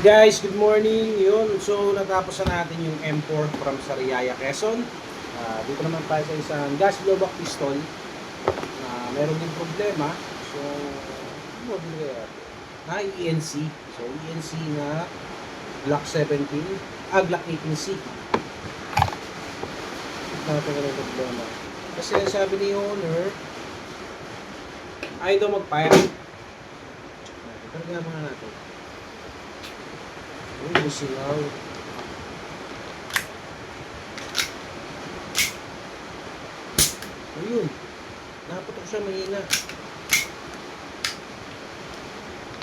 Guys, good morning. Yun, so natapos na natin yung M4 from Sariaya, Quezon. Dito naman tayo sa isang gas blowback pistol na meron din problema. So, ano mo kaya? ENC. So, ENC na Glock 17, Glock 18C. Natin na yung problema. Kasi sabi ni owner, ayaw daw mag-fire. Karga mga natin. Uy, silaw. Ayun. Naputok siya mahina.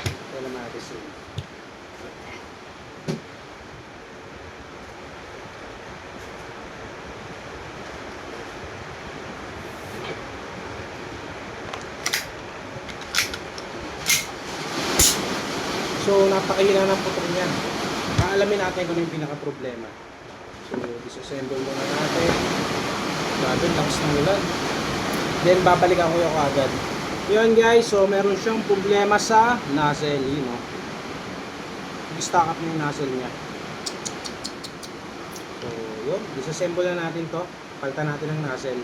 Kaya natin siya. So, napakahina ng putok niya. Alamin natin kung ano yung pinaka-problema. So, disassemble muna natin. Grabe, lakas ng ulan. Then, babalikan ko yung agad. Yun guys, so meron siyang problema sa nozzle. Yun o. I-stock up na yung nozzle niya. So, yun. Disassemble na natin to. Palitan natin ang nozzle.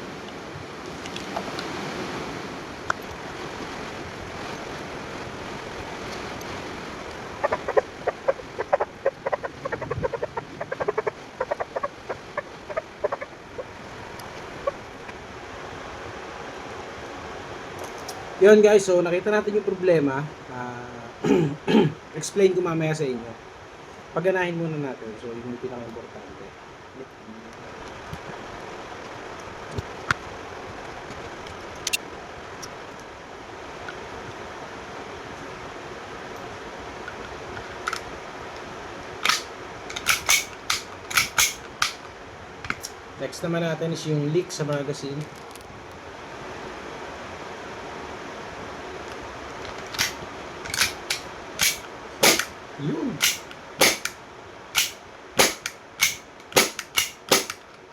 Yun guys, so nakita natin yung problema. Explain ko mamaya sa inyo. Pagganahin muna natin. So yun yung pinaka-importante. Next naman natin is yung leak sa magazine. Yun.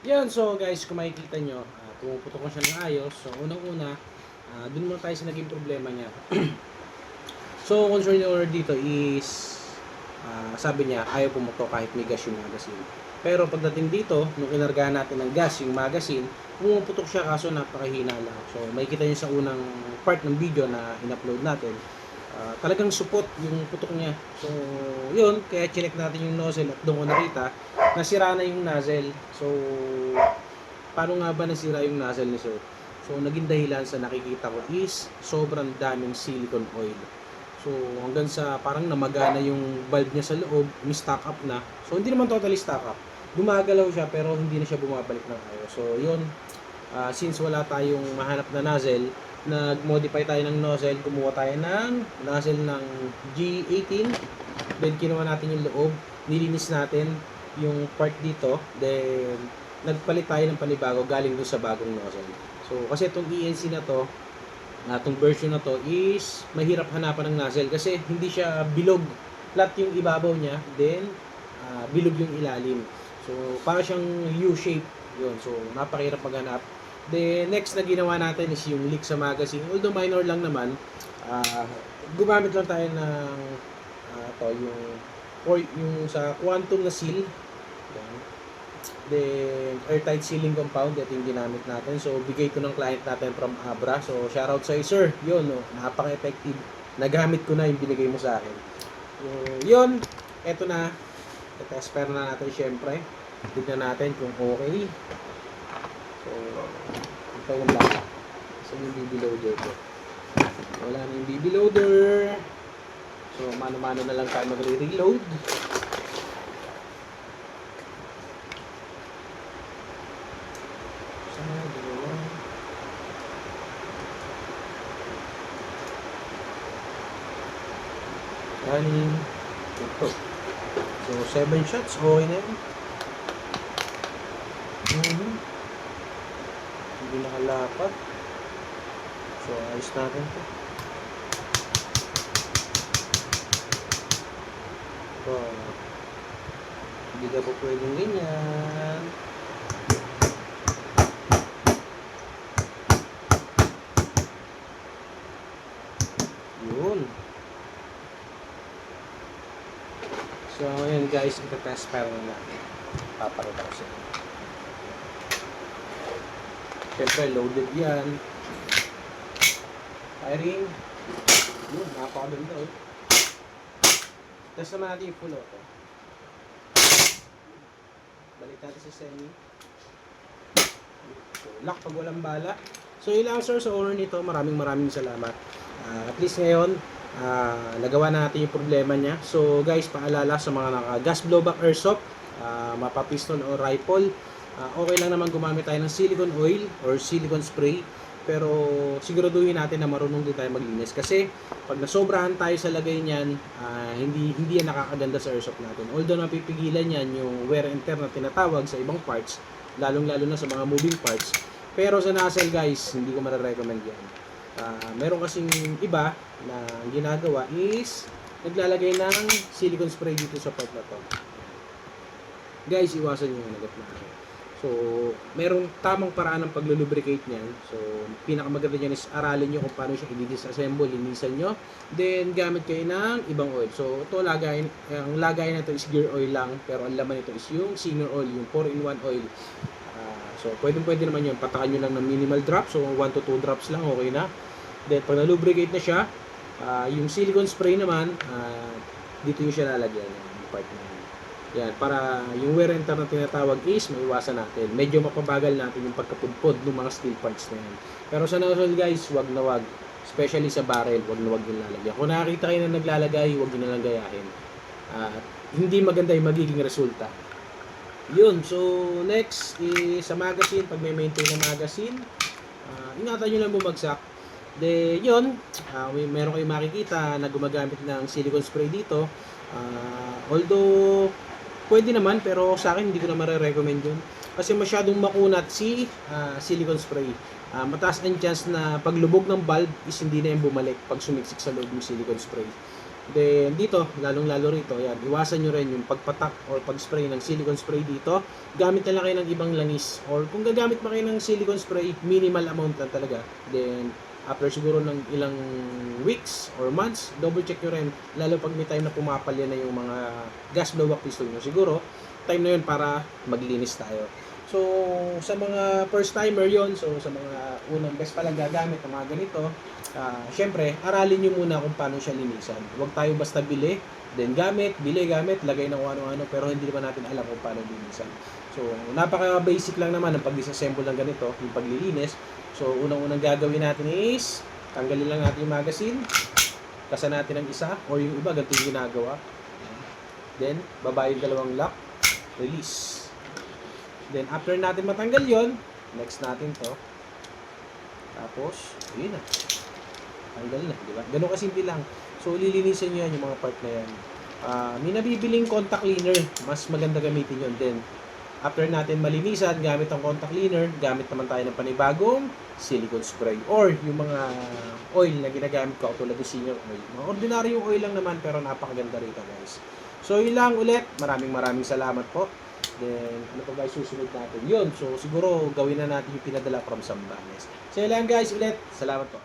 Yan, so guys, kung makikita nyo, pumuputok ko siya ng ayos. So, unang-una, dun muna tayo sa naging problema niya. So, concern order dito is, sabi niya, ayaw pumutok kahit may gas yung magazine. Pero pagdating dito, nung inargahan natin ng gas yung magazine, pumuputok siya kaso napakahina lang. So, makikita nyo sa unang part ng video na in-upload natin. Talagang supot yung putok niya. So, yun. Kaya chinek natin yung nozzle at doon ko nakita nasira na yung nozzle. So, paano nga ba nasira yung nozzle ni sir? So, naging dahilan sa nakikita ko is sobrang daming silicone oil. So, hanggang sa parang namagana yung valve niya sa loob, mi-stock up na. So, hindi naman totally stock up. Gumagalaw siya pero hindi na siya bumabalik ng ayos. So, yun. Since wala tayong mahanap na nozzle, nag-modify tayo ng nozzle, kumuha tayo ng nozzle ng G18, then kinuha natin yung loob, nilinis natin yung part dito, then nagpalit tayo ng panibago galing doon sa bagong nozzle. So kasi itong ENC na to, itong version na to is mahirap hanapan ng nozzle kasi hindi siya bilog, flat yung ibabaw niya, then bilog yung ilalim. So para siyang U-shape yun, so napakahirap maghanap. The next na ginawa natin is yung leak sa magazine. Although minor lang naman, gumamit lang tayo ng yung sa quantum na seal. Then airtight sealing compound, ito yung ginamit natin. So bigay ko ng client natin from Abra. So shoutout sa sir. Yun, no, napaka-effective. Nagamit ko na yung binigay mo sa akin. So yun, eto na. Test-pair na natin syempre. Tignan natin kung okay. So, ito yung baka. So, yung BB loader ko. Wala na yung BB loader. So, mano-mano na lang tayo magre-reload. Sana, dalawa. Anim. Ito. So, 7 shots. Okay na yun. Hindi nakalapat. So, ayos natin ito. So, hindi ka po pwedeng ganyan. Yun. So, ayan guys, ita-test fire na natin. Paparita ko siya. Siyempre, loaded yan. Firing. Yun, napakaganda oh. Test naman natin yung full auto. Balik natin sa semi. So, lock pag walang bala. So, yun lang sir, sa owner nito, maraming salamat. At least ngayon, nagawa natin yung problema niya. So, guys, paalala sa mga naka-gas blowback airsoft, mapa-piston o rifle, okay lang naman gumamit tayo ng silicone oil or silicone spray. Pero siguraduhin natin na marunong din tayo maglinis kasi pag nasobrahan tayo sa lagay niyan, hindi yan nakakaganda sa airsoft natin. Although napipigilan yan yung wear and tear na tinatawag sa ibang parts, lalong-lalo na sa mga moving parts. Pero sa nozzle guys, hindi ko mare-recommend yan. Meron kasing iba na ginagawa is naglalagay ng silicone spray dito sa part na to. Guys, iwasan nyo yung nagat na ako. So, merong tamang paraan ng paglulubricate niyan. So, pinakamaganda niyan is aralin nyo kung paano siya i-disassemble, linisan nyo. Then, gamit kayo ng ibang oil. So, ito ang lagay na ito is gear oil lang. Pero ang laman nito is yung senior oil, yung 4-in-1 oil. So, pwede naman yun. Patakan nyo lang ng minimal drop. So, 1 to 2 drops lang, okay na. Then, pag na-lubricate na siya, yung silicone spray naman, dito yung siya lalagyan. Yung part na yan, para yung wear and tear na tinatawag is maiwasan natin. Medyo mapabagal natin yung pagkapudpod ng mga steel parts na yan. Pero sa nozzle guys, wag na wag. Especially sa barrel, wag na wag yung lalagyan. Kung nakakita kayo na naglalagay, wag nyo na lang gayahin. Hindi maganda yung magiging resulta. Yun, so next is sa magazine, pag may maintain na magazine, ingatan nyo lang bumagsak. De, yun, meron kayong makikita na gumagamit ng silicone spray dito. Although pwede naman, pero sa akin hindi ko na mare-recommend yun kasi masyadong makunat si silicone spray. Mataas ang chance na paglubog ng bulb is hindi na yung bumalik pag sumiksik sa loob ng silicone spray. Then dito, lalong-lalo rito, yan, iwasan nyo rin yung pagpatak or pag-spray ng silicone spray dito. Gamit na lang kayo ng ibang langis, or kung gagamit pa kayo ng silicone spray, minimal amount lang talaga. Then after siguro ng ilang weeks or months, double check nyo rin. Lalo pag may time na pumapalya na yung mga gas blow-up pistol nyo. Siguro, time na yun para maglinis tayo. So, sa mga first timer yon, so sa mga unang best pa lang gagamit ng mga ganito, syempre, aralin nyo muna kung paano siya linisan. Huwag tayo basta bili, then gamit, lagay ng ano-ano, pero hindi naman natin alam kung paano linisan. So, napaka-basic lang naman ang pag-disassemble ng ganito, yung paglilinis. So, unang-unang gagawin natin is, tanggalin lang natin yung magazine, kasan natin ang isa, or yung iba, ganito yung ginagawa. Then, baba yung dalawang lock, release. Then, after natin matanggal yon, next natin to. Tapos, yun na. Tanggal na, di ba? Ganun kasimple lang. So, lilinisan nyo yan, yung mga part na yan. May nabibiling contact cleaner, mas maganda gamitin yun. Then, after natin malinisan, gamit ang contact cleaner, gamit naman tayo ng panibagong silicone spray or yung mga oil na ginagamit ko tulad ng senior oil. Mga ordinaryong oil lang naman pero napakaganda rito guys. So yun lang ulit. Maraming salamat po. Then ano pa guys susunod natin? Yun. So siguro gawin na natin yung pinadala from Zambales. So yun lang guys ulit. Salamat po.